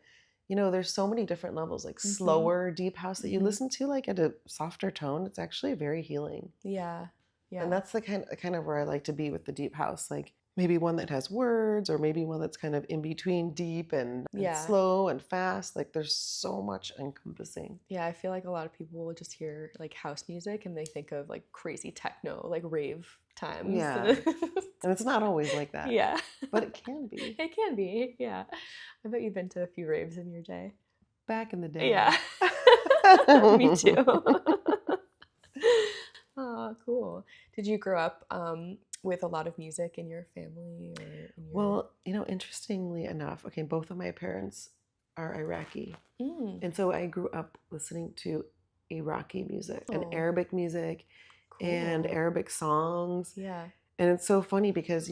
there's so many different levels, like slower deep house that you listen to like at a softer tone. It's actually very healing. Yeah. And that's the kind of where I like to be with the deep house, like maybe one that has words, or maybe one that's kind of in between deep and slow and fast. Like there's so much encompassing. Yeah, I feel like a lot of people will just hear like house music and they think of like crazy techno, like rave times. Yeah. And it's not always like that. Yeah. But it can be. It can be, yeah. I bet you've been to a few raves in your day. Back in the day. Yeah. Me too. Oh, cool. Did you grow up with a lot of music in your family? Well, interestingly enough, okay, both of my parents are Iraqi. And so I grew up listening to Iraqi music and Arabic music and Arabic songs. Yeah. And it's so funny because,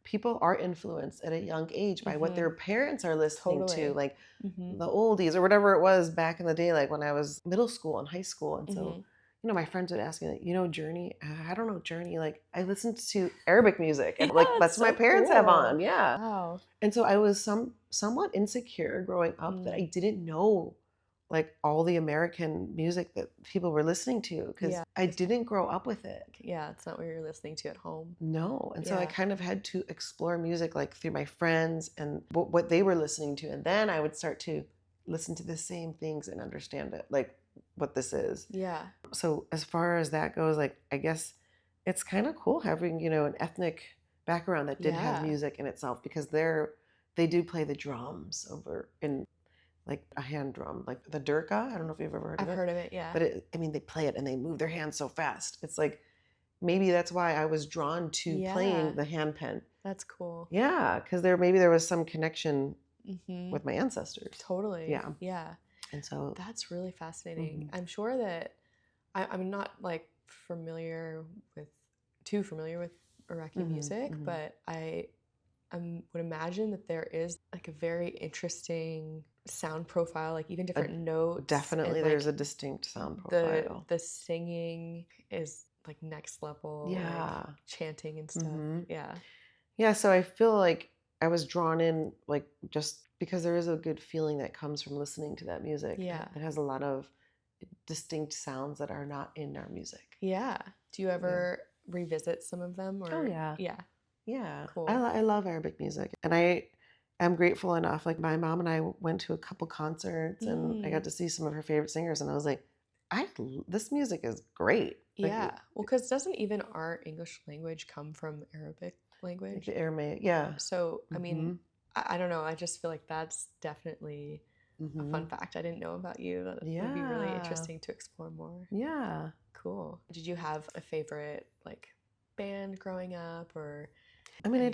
people are influenced at a young age by what their parents are listening to, like the oldies or whatever it was back in the day, like when I was middle school and high school. And so, my friends would ask me, like, Journey? I don't know Journey. Like, I listened to Arabic music, and Yeah, like it's that's what my so parents have cool. on. Yeah. Wow. And so I was somewhat insecure growing up that I didn't know like all the American music that people were listening to because Yeah. I didn't grow up with it. Yeah, it's not what you're listening to at home. No. And so I Yeah. kind of had to explore music like through my friends and what they were listening to. And then I would start to listen to the same things and understand it, like what this is. Yeah. So as far as that goes, like I guess it's kind of cool having, an ethnic background that did have Yeah. music in itself because they do play the drums over in like a hand drum, like the durka. I don't know if you've ever heard of it. I've heard of it, yeah. But they play it and they move their hands so fast. It's like maybe that's why I was drawn to playing the hand pen. That's cool. Yeah, because there was some connection with my ancestors. Totally. Yeah. Yeah. And so that's really fascinating. I'm sure that I'm not like too familiar with Iraqi music, but I would imagine that there is like a very interesting sound profile, like even different notes. Definitely, and, there's like, a distinct sound profile. The singing is like next level. Yeah. Like, chanting and stuff. Yeah. Yeah. So I feel like I was drawn in, like just because there is a good feeling that comes from listening to that music. Yeah. It has a lot of distinct sounds that are not in our music. Yeah. Do you ever revisit some of them? Or? Oh yeah. Yeah. Yeah. Cool. I love Arabic music, and I am grateful enough. Like my mom and I went to a couple concerts, and I got to see some of her favorite singers, and I was like, this music is great. Like, yeah. Well, because doesn't even our English language come from Arabic language? Like the Aramaic, yeah. So I mean, I don't know. I just feel like that's definitely a fun fact I didn't know about you. That would be really interesting to explore more. Yeah. Cool. Did you have a favorite like band growing up, or? I mean, I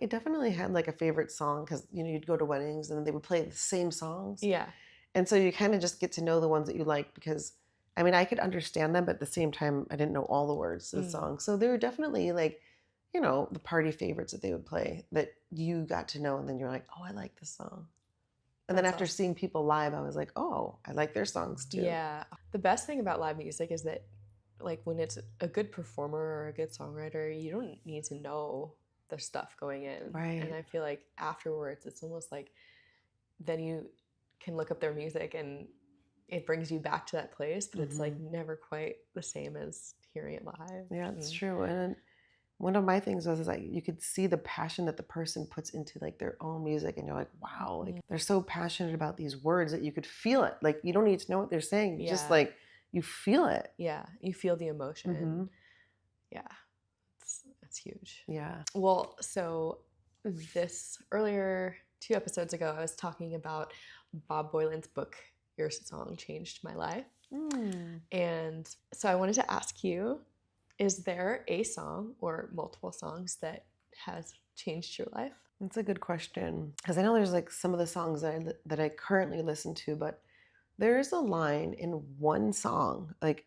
definitely had like a favorite song because you'd go to weddings and they would play the same songs. Yeah. And so you kind of just get to know the ones that you like because, I mean, I could understand them, but at the same time, I didn't know all the words to the song. So there were definitely like, the party favorites that they would play that you got to know, and then you're like, oh, I like this song. And then after seeing people live, I was like, oh, I like their songs too. Yeah. The best thing about live music is that, like, when it's a good performer or a good songwriter, you don't need to know the stuff going in. Right. And I feel like afterwards, it's almost like then you can look up their music and it brings you back to that place, but it's like never quite the same as hearing it live. Yeah, it's true. And one of my things was like you could see the passion that the person puts into like their own music, and you're like, wow, like they're so passionate about these words that you could feel it. Like you don't need to know what they're saying. You just like you feel it. Yeah, you feel the emotion. Yeah, it's huge. Yeah. Well, so this earlier 2 episodes ago, I was talking about Bob Boylan's book, Your Song Changed My Life. And so I wanted to ask you, is there a song or multiple songs that has changed your life? That's a good question. Because I know there's like some of the songs that I currently listen to, but there's a line in one song, like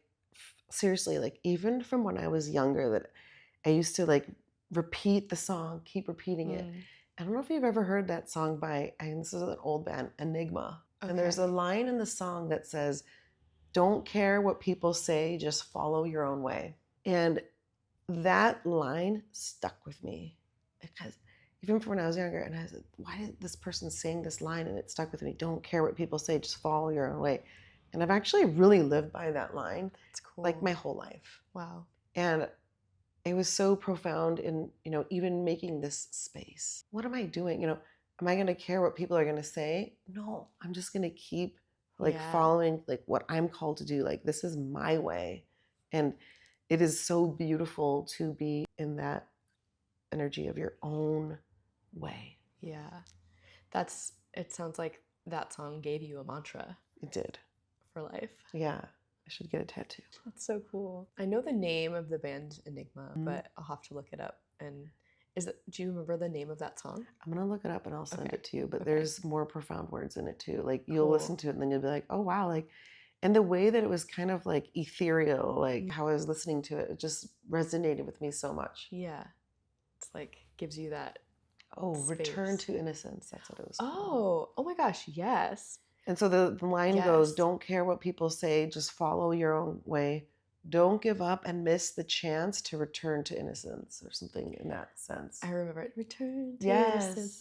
seriously, like even from when I was younger, that I used to like repeat the song, keep repeating it. I don't know if you've ever heard that song by, this is an old band, Enigma. Okay. And there's a line in the song that says, don't care what people say, just follow your own way. And that line stuck with me because even from when I was younger, and I was like, why did this person sing this line? And it stuck with me. Don't care what people say, just follow your own way. And I've actually really lived by that line. That's cool. Like my whole life. Wow. And it was so profound in, even making this space. What am I doing? Am I going to care what people are going to say? No, I'm just going to keep following like what I'm called to do. Like this is my way. And it is so beautiful to be in that energy of your own way. Yeah. It sounds like that song gave you a mantra. It did. For life. Yeah. I should get a tattoo. That's so cool. I know the name of the band Enigma, but I'll have to look it up. And do you remember the name of that song? I'm going to look it up and I'll send it to you. But there's more profound words in it too. Like you'll listen to it and then you'll be like, oh wow, like, and the way that it was kind of like ethereal, like how I was listening to it, it just resonated with me so much. Yeah. It's like gives you that space. Return to innocence. That's what it was called. Oh my gosh, yes. And so the line goes, Yes. don't care what people say, just follow your own way. Don't give up and miss the chance to return to innocence, or something in that sense. I remember it. Return to Yes. innocence.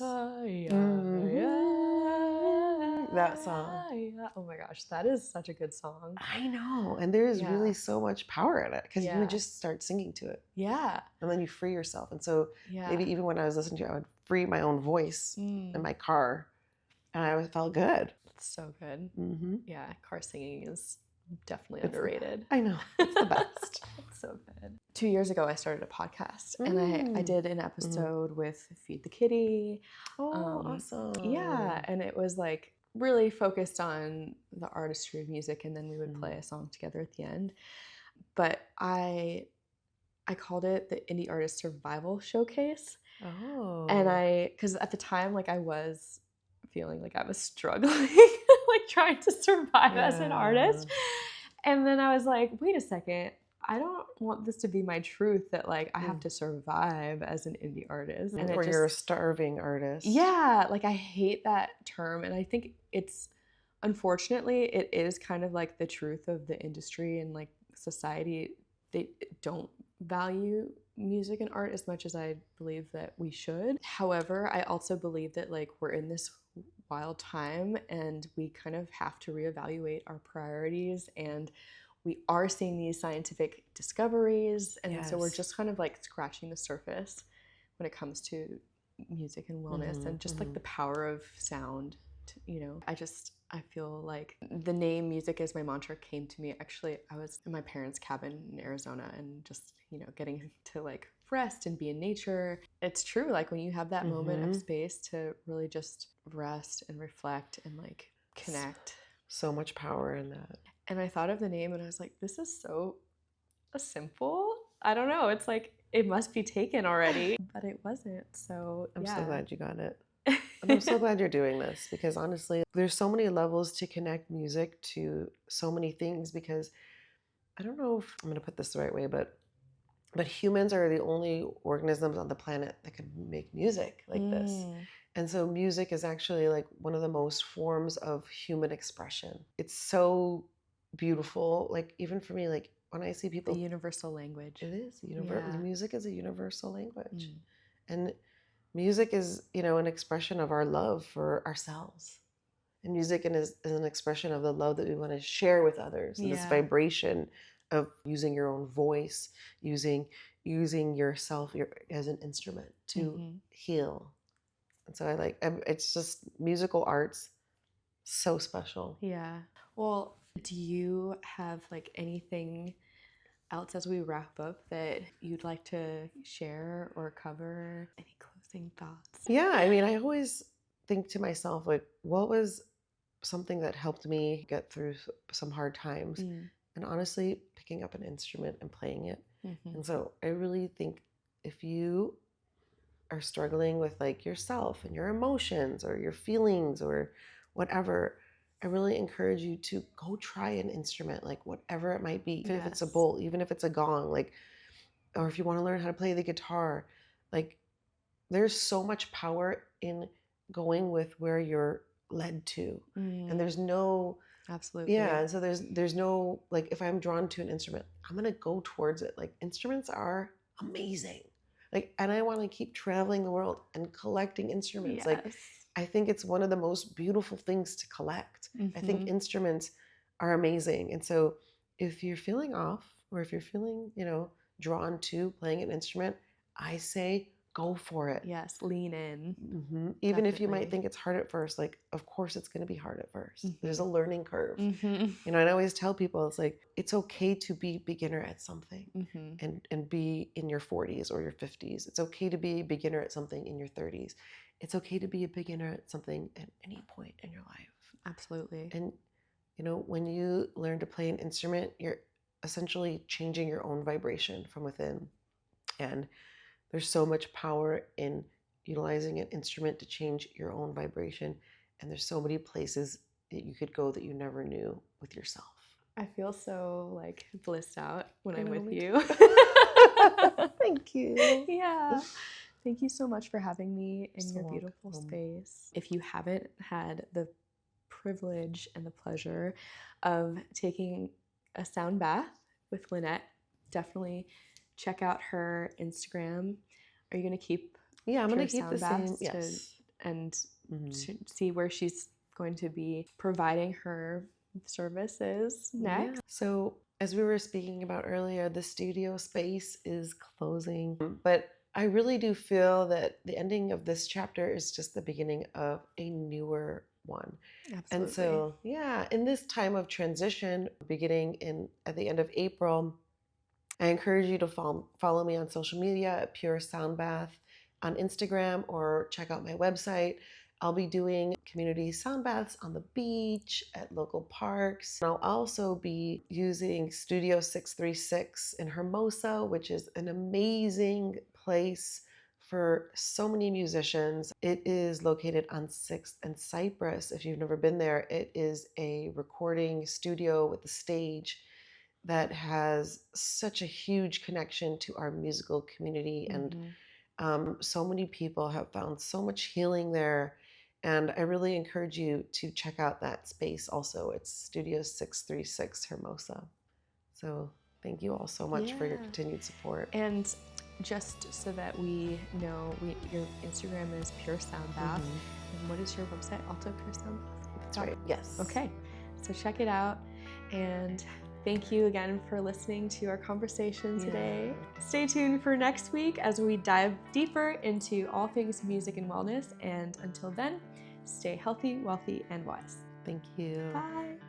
That song. Oh my gosh, that is such a good song. I know. And there is Yeah. really so much power in it, because you Yeah. would just start singing to it. Yeah. And then you free yourself. And so Yeah. maybe even when I was listening to it, I would free my own voice in my car. And I always felt good. It's so good. Mm-hmm. Yeah, car singing is definitely underrated. I know. It's the best. It's so good. 2 years ago, I started a podcast, and I did an episode with Feed the Kitty. Oh, awesome. Yeah, and it was like really focused on the artistry of music, and then we would play a song together at the end. But I called it the Indie Artist Survival Showcase. Oh. And because at the time, like, I was feeling like I was struggling, like trying to survive as an artist. And then I was like, wait a second, I don't want this to be my truth, that like I have to survive as an indie artist. And or you're a starving artist. Yeah, like I hate that term. And I think unfortunately, it is kind of like the truth of the industry and like society. They don't value music and art as much as I believe that we should. However, I also believe that like we're in this wild time and we kind of have to reevaluate our priorities, and we are seeing these scientific discoveries, and so we're just kind of like scratching the surface when it comes to music and wellness and just like the power of sound. I feel like the name Music is My Mantra came to me. Actually, I was in my parents' cabin in Arizona and just, getting to like rest and be in nature. It's true, like when you have that moment of space to really just rest and reflect and like connect. So much power in that. And I thought of the name and I was like, this is so simple. I don't know. It's like, it must be taken already, but it wasn't. So I'm so glad you got it. And I'm so glad you're doing this, because honestly, there's so many levels to connect music to so many things, because I don't know if I'm going to put this the right way, but humans are the only organisms on the planet that can make music like this. And so music is actually like one of the most forms of human expression. It's so beautiful. Like even for me, like when I see people... The universal language. It is. Music is a universal language. And music is, an expression of our love for ourselves. And music is an expression of the love that we want to share with others. And this vibration of using your own voice, using yourself as an instrument to heal. And so it's just musical arts, so special. Yeah. Well, do you have like anything else as we wrap up that you'd like to share or cover? Any closing thoughts? Yeah, I mean, I always think to myself, like, what was something that helped me get through some hard times? And honestly, picking up an instrument and playing it. And so I really think if you are struggling with like yourself and your emotions or your feelings or whatever, I really encourage you to go try an instrument, like whatever it might be. Even if it's a bowl, even if it's a gong, like, or if you want to learn how to play the guitar, like there's so much power in going with where you're led to. And there's no... Absolutely. Yeah, and so there's no, like, if I'm drawn to an instrument, I'm going to go towards it. Like, instruments are amazing. Like, and I want to keep traveling the world and collecting instruments. Like, I think it's one of the most beautiful things to collect. I think instruments are amazing. And so if you're feeling off, or if you're feeling, drawn to playing an instrument, I say go for it. Yes, lean in. Even if you might think it's hard at first, like, of course it's going to be hard at first. There's a learning curve. And I always tell people, it's like, it's okay to be beginner at something and be in your 40s or your 50s. It's okay to be a beginner at something in your 30s. It's okay to be a beginner at something at any point in your life. Absolutely. And, when you learn to play an instrument, you're essentially changing your own vibration from within. And there's so much power in utilizing an instrument to change your own vibration. And there's so many places that you could go that you never knew with yourself. I feel so like blissed out when I'm with you. Thank you. Yeah. Thank you so much for having me in your beautiful space. If you haven't had the privilege and the pleasure of taking a sound bath with Lynette. Definitely check out her Instagram. Are you going to keep Yeah, I'm Pure going to keep Sound the same. Baths Yes. to see where she's going to be providing her services next? Yeah. So, as we were speaking about earlier, the studio space is closing, but I really do feel that the ending of this chapter is just the beginning of a newer one. Absolutely. And so, yeah, in this time of transition, beginning in at the end of April, I encourage you to follow me on social media at Pure Sound Bath on Instagram, or check out my website. I'll be doing community sound baths on the beach, at local parks. I'll also be using Studio 636 in Hermosa, which is an amazing place for so many musicians. It is located on 6th and Cypress. If you've never been there, it is a recording studio with a stage that has such a huge connection to our musical community. And so many people have found so much healing there. And I really encourage you to check out that space also. It's Studio 636 Hermosa. So thank you all so much for your continued support. And just so that we know, your Instagram is Pure Sound Bath. And what is your website? Also Pure Sound Bath? That's right. Yes. Okay. So check it out. And thank you again for listening to our conversation today. Stay tuned for next week as we dive deeper into all things music and wellness. And until then, stay healthy, wealthy, and wise. Thank you. Bye.